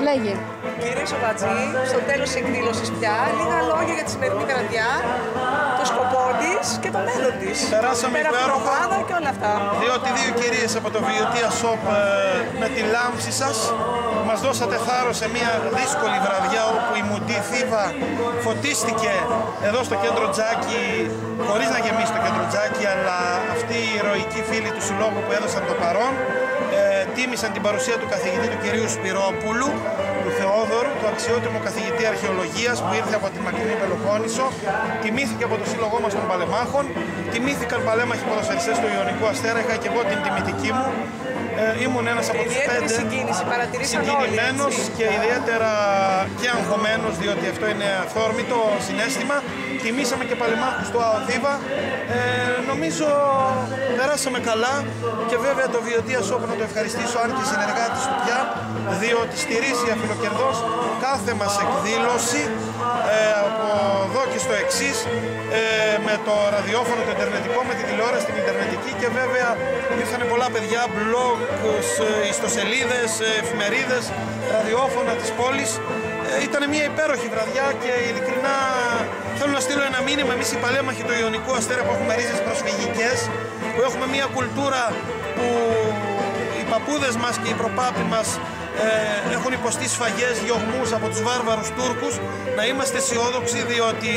Λέγε. Κύριε Σοβατζή, στο τέλος της εκδήλωσης πια, λίγα λόγια για τη σημερινή βραδιά, το σκοπό της και το μέλλον της. Περάσαμε υπέροχα και όλα αυτά. Διότι δύο κυρίες από το Βιωτία Shop με τη λάμψη σας μας δώσατε θάρρος σε μια δύσκολη βραδιά όπου η Μουντή Θήβα φωτίστηκε εδώ στο κέντρο Τζάκη, χωρίς να γεμίσει το κέντρο Τζάκη, αλλά αυτοί οι ηρωικοί φίλοι του συλλόγου που έδωσαν το παρόν τίμησαν την παρουσία του καθηγητή του κυρίου Σπυρόπουλου, του Θεόδωρου, του αξιότιμου καθηγητή αρχαιολογίας που ήρθε από τη μακρινή Πελοπόννησο, τιμήθηκε από το σύλλογό μας των Παλεμάχων, τιμήθηκαν παλέμαχοι ποδοσφαιριστές του Ιωνικού Αστέρα, είχα και εγώ την τιμητική μου. Ήμουν ένας από τους 5 συγκινημένος και ιδιαίτερα και αγχωμένος, διότι αυτό είναι αυθόρμητο συναίσθημα. Τιμήσαμε και παλεμάχους του ΑΟΘΙΒΑ. Νομίζω περάσαμε καλά και βέβαια το Βιωτία Shop να το ευχαριστήσω, αν και συνεργάτης του πια, διότι στηρίζει αφιλοκερδώς κάθε μας εκδήλωση από εδώ και στο εξής, με το ραδιόφωνο, το ιντερνετικό, με τη τηλεόραση, την ιντερνετική, και βέβαια ήρθαν πολλά παιδιά, blog, ιστοσελίδες, εφημερίδες, ραδιόφωνα της πόλης. Ήταν μια υπέροχη βραδιά και ειλικρινά θέλω να στείλω ένα μήνυμα. Εμείς οι παλέμαχοι του Ιωνικού Αστέρα που έχουμε ρίζες προσφυγικές, που έχουμε μια κουλτούρα που οι παππούδες μας και οι προπάποι μας έχουν υποστεί σφαγές, διωγμούς από τους βάρβαρους Τούρκους, να είμαστε αισιόδοξοι, διότι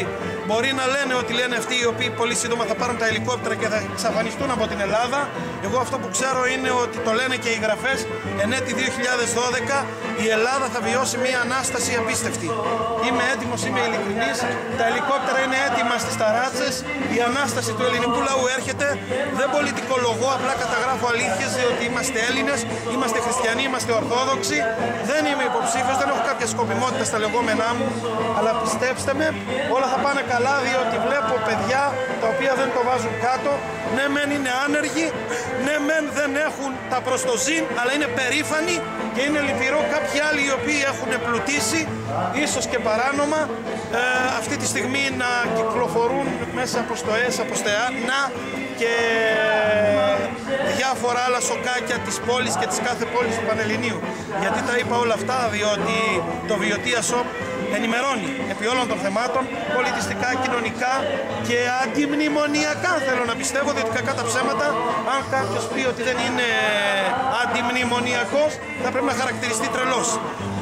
μπορεί να λένε ότι λένε αυτοί οι οποίοι πολύ σύντομα θα πάρουν τα ελικόπτερα και θα εξαφανιστούν από την Ελλάδα. Εγώ αυτό που ξέρω είναι ότι το λένε και οι γραφές, εν έτη 2012 η Ελλάδα θα βιώσει μια ανάσταση απίστευτη. Είμαι έτοιμος, είμαι ειλικρινής, τα ελικόπτερα είναι έτοιμα στις ταράτσες, η ανάσταση του ελληνικού λαού έρχεται. Δεν πολιτικολογώ, απλά καταγράφω αλήθειες, διότι είμαστε Έλληνες, είμαστε χριστιανοί, είμαστε Ορθόδοξοι. Δεν είμαι υποψήφιος, δεν έχω κάποια σκοπιμότητα στα λεγόμενά μου, αλλά πιστέψτε με, όλα θα πάνε καλά, διότι βλέπω παιδιά τα οποία δεν το βάζουν κάτω. Ναι μεν είναι άνεργοι, ναι μεν δεν έχουν τα προστοζήν, αλλά είναι περήφανοι, και είναι λυπηρό κάποιοι άλλοι οι οποίοι έχουν πλουτίσει, ίσως και παράνομα, αυτή τη στιγμή να κυκλοφορούν μέσα από στοές, από στεάνα και διάφορα άλλα σοκάκια της πόλης και της κάθε πόλης του Πανελληνίου. Γιατί τα είπα όλα αυτά? Διότι το Βιωτία Shop ενημερώνει επί όλων των θεμάτων, πολιτιστικά, κοινωνικά και αντιμνημονιακά, θέλω να πιστεύω, διότι κακά τα ψέματα, αν κάποιος πει ότι δεν είναι αντιμνημονιακός, θα πρέπει να χαρακτηριστεί τρελός.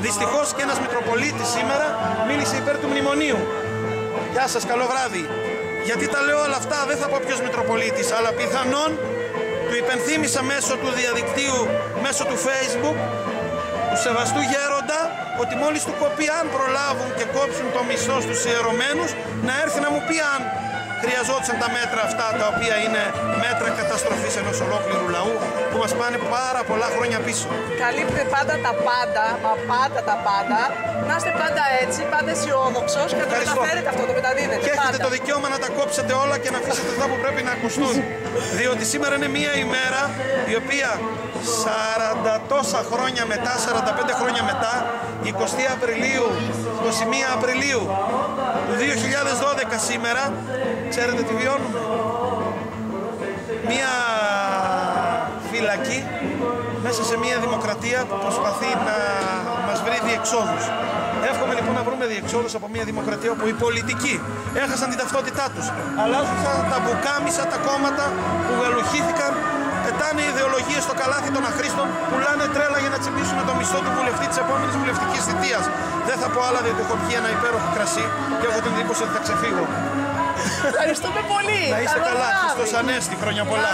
Δυστυχώς και ένας Μητροπολίτης σήμερα μίλησε υπέρ του μνημονίου. Γεια σας, καλό βράδυ. Γιατί τα λέω όλα αυτά? Δεν θα πω ποιος Μητροπολίτης, αλλά πιθανόν του υπενθύμησα μέσω του διαδικτύου, μέσω του Facebook, του σεβαστού γέροντα, ότι μόλις του κοπεί, αν προλάβουν και κόψουν το μισθό στους ιερωμένους, να έρθει να μου πει αν χρειαζόντουσαν τα μέτρα αυτά, τα οποία είναι μέτρα καταστροφής ενός ολόκληρου λαού που μας πάνε πάρα πολλά χρόνια πίσω. Καλύπτετε πάντα τα πάντα, μα πάντα τα πάντα. Να είστε πάντα έτσι, πάντα αισιόδοξος και να το μεταφέρετε αυτό, το μεταδίδετε. Και έχετε το δικαίωμα να τα κόψετε όλα και να αφήσετε αυτά που πρέπει να ακουστούν. Διότι σήμερα είναι μια ημέρα η οποία 40 τόσα χρόνια μετά, 45 χρόνια μετά, 20 Απριλίου, 21 Απριλίου του 2012 σήμερα, ξέρετε τι βιώνουμε? Μια φυλακή μέσα σε μια δημοκρατία που προσπαθεί να μας βρει διεξόδους. Εύχομαι λοιπόν να βρούμε διεξόδους από μια δημοκρατία όπου οι πολιτικοί έχασαν την ταυτότητά τους, αλλάζουν τα μπουκάμισα, τα κόμματα που γαλουχήθηκαν, πετάνε ιδεολογίες στο καλάθι των αχρήστων, πουλάνε τρέλα για να τσιμπήσουν το μισθό του βουλευτή της επόμενης βουλευτικής θητείας. Δεν θα πω άλλα, διότι έχω πιει ένα υπέροχο κρασί και έχω την εντύπωση ότι θα ξεφύγω. Ευχαριστούμε πολύ. Να είστε καλά, Χριστός Ανέστη, χρόνια πολλά.